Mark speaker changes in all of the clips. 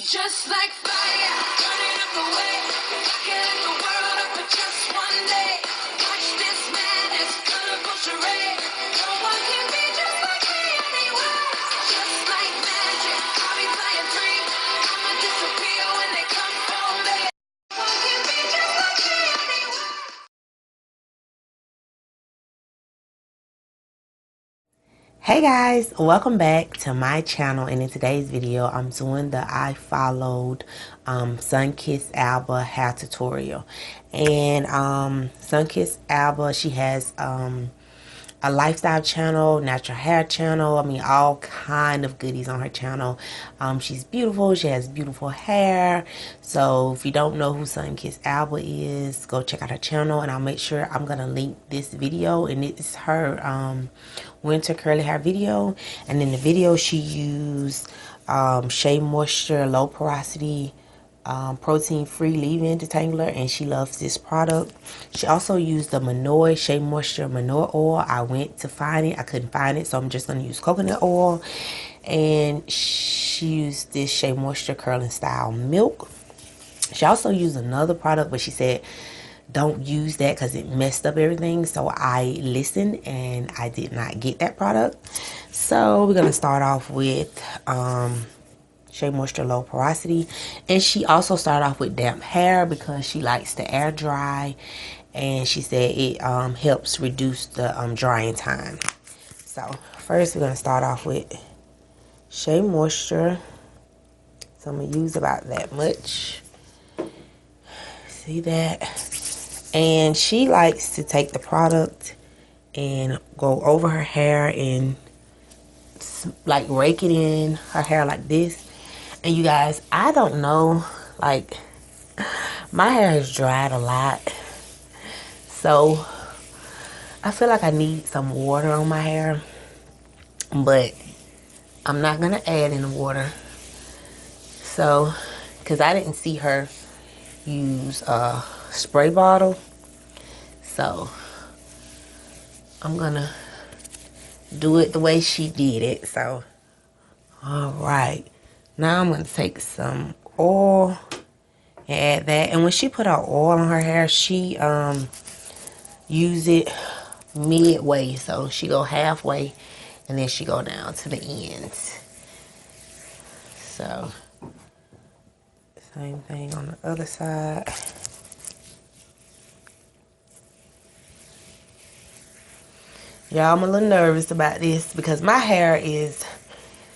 Speaker 1: Just like fire, burning up the way. I can light the world up for just one day. Watch this madness, colorful charade. No one can be just like me anyway. Just like magic, I'll be flying free. I'ma disappear when they come for me. No one can be just like me anyway.
Speaker 2: Hey guys, welcome back to my channel, and in today's video I'm doing the I followed SunkissAlba hair tutorial. And SunkissAlba, she has a lifestyle channel, natural hair channel. I mean, all kind of goodies on her channel. She's beautiful. She has beautiful hair. So if you don't know who SunkissAlba is, go check out her channel, and I'll make sure I'm gonna link this video. And it's her winter curly hair video. And in the video, she used Shea Moisture Low Porosity protein-free leave-in detangler, and she loves this product. She also used the Manoi Shea Moisture Manure Oil. I went to find it, I couldn't find it, so I'm just going to use coconut oil. And she used this Shea Moisture Curling Style Milk. She also used another product, but she said don't use that because it messed up everything. So I listened and I did not get that product. So we're going to start off with Shea Moisture Low Porosity. And she also started off with damp hair because she likes to air dry, and she said it helps reduce the drying time. So first we're going to start off with Shea Moisture. So I'm going to use about that much. See that? And she likes to take the product and go over her hair and like rake it in her hair like this. And you guys, I don't know, like, my hair has dried a lot, so I feel like I need some water on my hair, but I'm not gonna add any water. So, because I didn't see her use a spray bottle, so I'm gonna do it the way she did it. So, all right, now I'm gonna take some oil and add that. And when she put her oil on her hair, she use it midway. So she go halfway and then she go down to the ends. So same thing on the other side. Y'all, I'm a little nervous about this because my hair is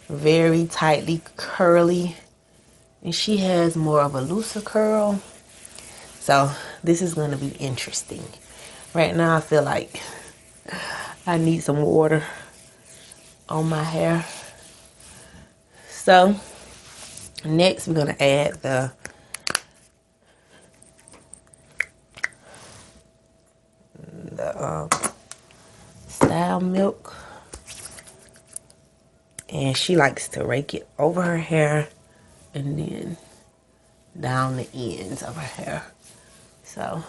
Speaker 2: very tightly curly and she has more of a looser curl. So this is going to be interesting. Right now I feel like I need some water on my hair. So next we're going to add the style milk, and she likes to rake it over her hair and then down the ends of her hair. So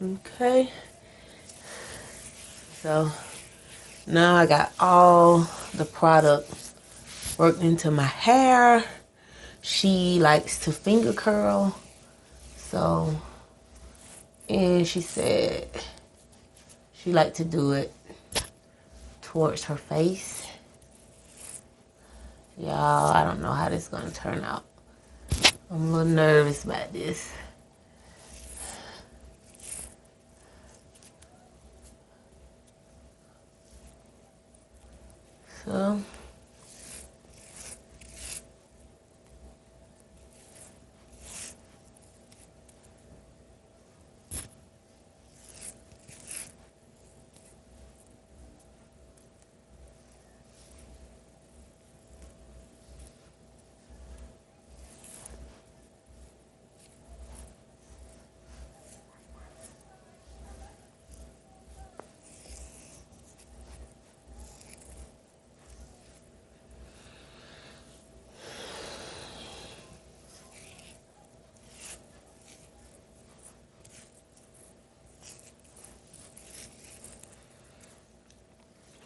Speaker 2: okay, so now I got all the product worked into my hair. She likes to finger curl, so, and she said she liked to do it towards her face. Y'all, I don't know how this is gonna turn out. I'm a little nervous about this. So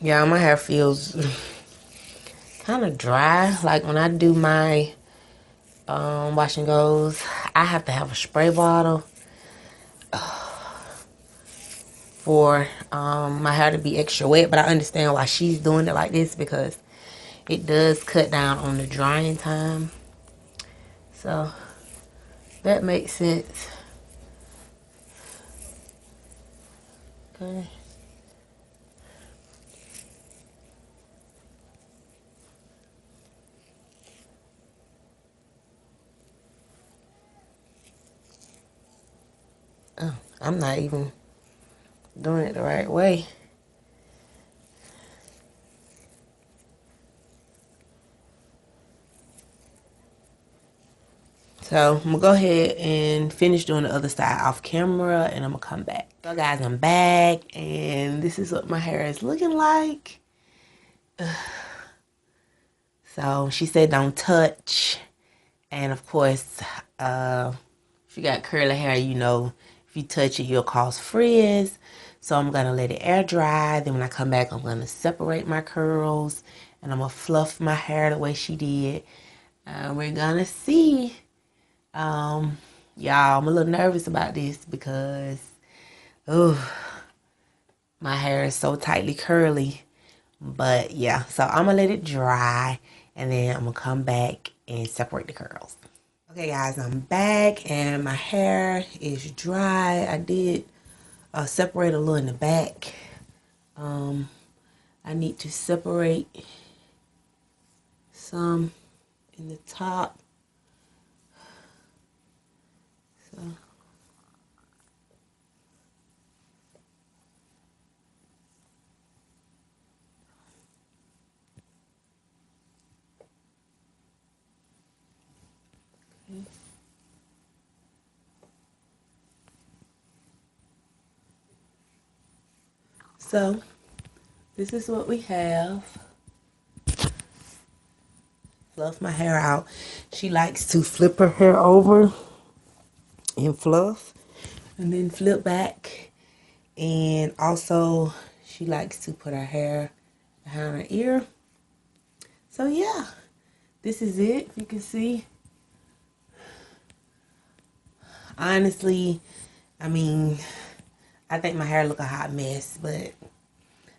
Speaker 2: Yeah, my hair feels kind of dry. Like when I do my wash and goes, I have to have a spray bottle for my hair to be extra wet. But I understand why she's doing it like this, because it does cut down on the drying time. So that makes sense. Okay. Oh, I'm not even doing it the right way. So I'm gonna go ahead and finish doing the other side off camera, and I'm gonna come back. So guys, I'm back, and this is what my hair is looking like. So she said don't touch, and of course, if you got curly hair, you know, if you touch it, you'll cause frizz. So I'm gonna let it air dry. Then when I come back, I'm gonna separate my curls, and I'm gonna fluff my hair the way she did. We're gonna see. Y'all, I'm a little nervous about this because, oh, my hair is so tightly curly. But yeah, so I'm gonna let it dry, and then I'm gonna come back and separate the curls. Okay guys, I'm back and my hair is dry. I did separate a little in the back. I need to separate some in the top. So So, this is what we have. Fluff my hair out. She likes to flip her hair over and fluff, and then flip back. And also, she likes to put her hair behind her ear. So yeah, this is it. You can see. Honestly, I mean, I think my hair look a hot mess, but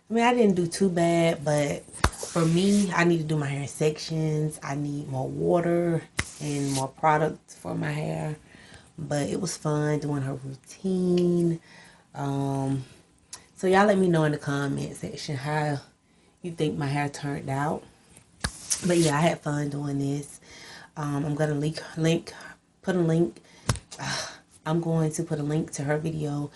Speaker 2: I mean, I didn't do too bad, but for me, I need to do my hair in sections. I need more water and more products for my hair. But it was fun doing her routine. So y'all let me know in the comment section how you think my hair turned out. But yeah, I had fun doing this. I'm gonna put a link. I'm going to put a link to her video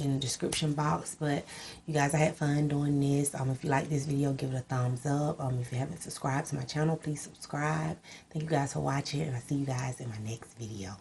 Speaker 2: in the description box. But you guys, I had fun doing this. If you like this video, give it a thumbs up. If you haven't subscribed to my channel, please subscribe. Thank you guys for watching, and I'll see you guys in my next video.